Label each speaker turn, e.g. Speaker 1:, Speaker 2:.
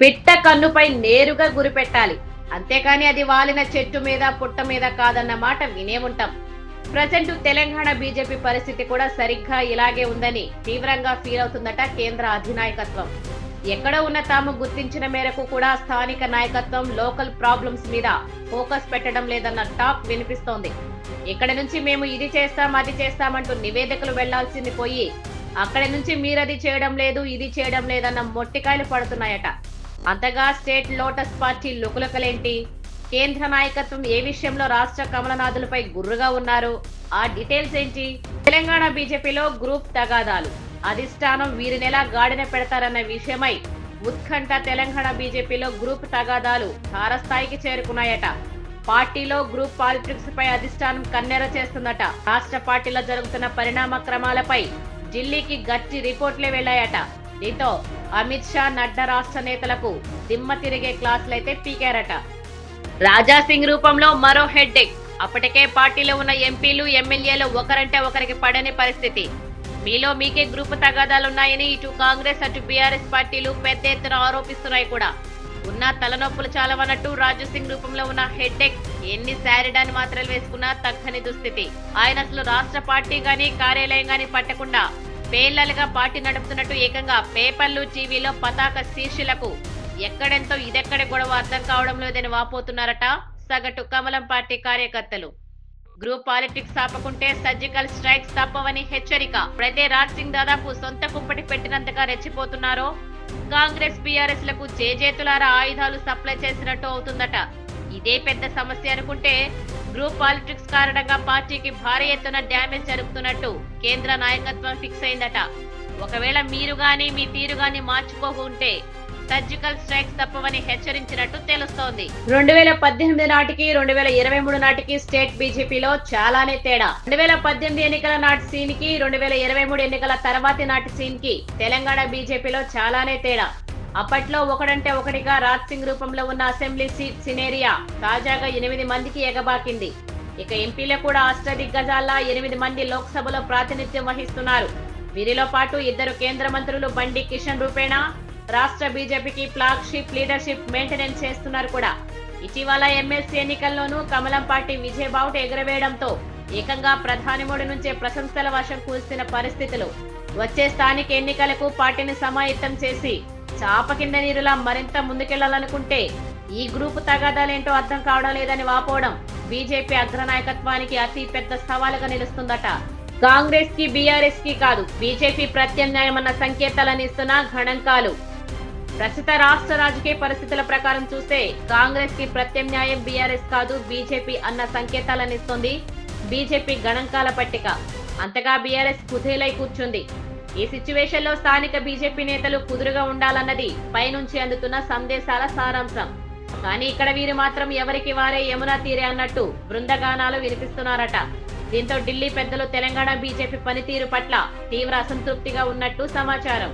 Speaker 1: పిట్ట కన్నుపై నేరుగా గురిపెట్టాలి. అంతేకాని అది వాలిన చెట్టు మీద పుట్ట మీద కాదన్న మాట వినే ఉంటాం. ప్రజెంట్ తెలంగాణ బీజేపీ పరిస్థితి కూడా సరిగ్గా ఇలాగే ఉందని తీవ్రంగా ఫీల్ అవుతుందట కేంద్ర అధినాయకత్వం. ఎక్కడ ఉన్న తాము గుర్తించిన మేరకు కూడా స్థానిక నాయకత్వం లోకల్ ప్రాబ్లమ్స్ మీద ఫోకస్ పెట్టడం లేదన్న టాక్ వినిపిస్తోంది. ఇక్కడి నుంచి మేము ఇది చేస్తాం అది చేస్తామంటూ నివేదికలు వెళ్లాల్సింది పోయి అక్కడి నుంచి మీరది చేయడం లేదు ఇది చేయడం లేదన్న మొట్టికాయలు పడుతున్నాయట. అంతగా స్టేట్ లోటస్ పార్టీ లుకలుకలేంటి, కేంద్ర నాయకత్వం ఏ విషయంలో రాష్ట్ర కమలనాథులపై గుర్రుగా ఉన్నారు, ఆ డీటెయిల్స్ ఏంటి? తెలంగాణ బీజేపీలో గ్రూప్ తగాదాలు, అధిష్టానం వీరినెలా గాడిన పెడతారన్న విషయమై ఉత్కంఠ. తెలంగాణ బీజేపీలో గ్రూప్ తగాదాలు తారస్థాయికి చేరుకున్నాయట. పార్టీలో గ్రూప్ పాలిటిక్స్ పై అధిష్టానం కన్నెర చేస్తుందట. రాష్ట్ర పార్టీలో జరుగుతున్న పరిణామ క్రమాలపై ఢిల్లీకి గట్టి రిపోర్ట్లే వెళ్లాయట. దీంతో అమిత్ షా, నడ్డా రాష్ట్ర నేతలకు దిమ్మ తిరిగే క్లాసులైతే పీకారట. రాజాసింగ్ రూపంలో మరో హెడ్డేక్. అప్పటికే పార్టీలో ఉన్న ఎంపీలు, ఎమ్మెల్యేలు ఒకరంటే ఒకరికి పడని పరిస్థితి. మీలో మీకే గ్రూప్ తగాదాలున్నాయని ఇటు కాంగ్రెస్ అటు బీఆర్ఎస్ పార్టీలు పెద్ద ఎత్తున ఆరోపిస్తున్నాయి కూడా. ఉన్న తలనొప్పులు చాలవన్నట్టు రాజాసింగ్ రూపంలో ఉన్న హెడ్డేక్ ఎన్ని శారీడాని మాత్రలు వేసుకున్నా తగ్గని దుస్థితి. ఆయన అసలు రాష్ట్ర పార్టీ గాని కార్యాలయం గాని పట్టకుండా పేర్లలుగా పార్టీ నడుపుతున్నట్టు ఏకంగా పేపర్లు, టీవీలో పతాక శీర్షులకు ఎక్కడెంతో ఇదెక్కడి గొడవ అర్థం కావడం లేదని వాపోతున్నారట సగటు కమలం పార్టీ కార్యకర్తలు. గ్రూప్ పాలిటిక్స్ ఆపకుంటే సర్జికల్ స్ట్రైక్స్ తప్పవని హెచ్చరిక. అయితే రాజ్ సింగ్ దాదాపు సొంత కుంపటి పెట్టినంతగా రెచ్చిపోతున్నారో కాంగ్రెస్, బీఆర్ఎస్ లకు చేజేతులారా ఆయుధాలు సప్లై చేసినట్టు అవుతుందట. ఇదే పెద్ద సమస్య అనుకుంటే గ్రూప్ పాలిటిక్స్ కారణంగా పార్టీకి భారీ ఎత్తున డ్యామేజ్ జరుగుతున్నట్టు కేంద్ర నాయకత్వం ఫిక్స్ అయిందట. ఒకవేళ మీరు గాని మీ తీరు గాని మార్చుకోకుంటే సర్జికల్ స్ట్రైక్స్ తప్పవని హెచ్చరించినట్టు తెలుస్తోంది. 2018 నాటికి 2023 నాటికి స్టేట్ బీజేపీలో చాలానే తేడా. 2018 ఎన్నికల నాటి సీన్ కి 2023 ఎన్నికల తర్వాతి నాటి సీన్ కి తెలంగాణ బీజేపీలో చాలానే తేడా. అప్పట్లో ఒకడంటే ఒకటిగా రాజ్ సింగ్ రూపంలో ఉన్న అసెంబ్లీ సీట్ సినేరియా తాజాగా 8 మందికి ఎగబాకింది. ఇక ఎంపీలు కూడా అష్టదిగ్గజాల్లా 8 మంది లోక్సభలో ప్రాతినిధ్యం వహిస్తున్నారు. వీరిలో పాటు 2 కేంద్ర మంత్రులు బండి కిషన్ రూపేణా రాష్ట్ర బీజేపీకి ఫ్లాగ్షిప్ లీడర్షిప్ మెయింటెనెన్స్ చేస్తున్నారు కూడా. ఇటీవల ఎమ్మెల్సీ ఎన్నికల్లోనూ కమలం పార్టీ విజయబావుట ఎగరవేయడంతో ఏకంగా ప్రధాని మోడీ నుంచే ప్రశంసల వర్షం కురిసిన పరిస్థితులు. వచ్చే స్థానిక ఎన్నికలకు పార్టీని సమాయత్తం చేసి చాప కింద నీరులా మరింత ముందుకెళ్లాలనుకుంటే ఈ గ్రూపు తగాదాలేంటో అర్థం కావడం లేదని వాపోవడం బీజేపీ అగ్రనాయకత్వానికి అతి పెద్ద సవాలుగా నిలుస్తుందట. కాంగ్రెస్ కి, బీఆర్ఎస్ కి కాదు బీజేపీ ప్రత్యామ్నాయమన్న సంకేతాలను ఇస్తున్న గణాంకాలు. ప్రస్తుత రాష్ట్ర రాజకీయ పరిస్థితుల ప్రకారం చూస్తే కాంగ్రెస్ కి ప్రత్యామ్నాయం బీఆర్ఎస్ కాదు బీజేపీ అన్న సంకేతాలను ఇస్తుంది బీజేపీ గణాంకాల పట్టిక. అంతగా బీఆర్ఎస్ కుదేలై కూర్చుంది. ఈ సిచ్యువేషన్ లో స్థానిక బీజేపీ నేతలు కుదురుగా ఉండాలన్నది పైనుంచి అందుతున్న సందేశాల సారాంశం. కానీ ఇక్కడ వీరు మాత్రం ఎవరికి వారే యమునా తీరే అన్నట్టు బృందగానాలు వినిపిస్తున్నారట. దీంతో ఢిల్లీ పెద్దలు తెలంగాణ బీజేపీ పనితీరు పట్ల తీవ్ర అసంతృప్తిగా ఉన్నట్టు సమాచారం.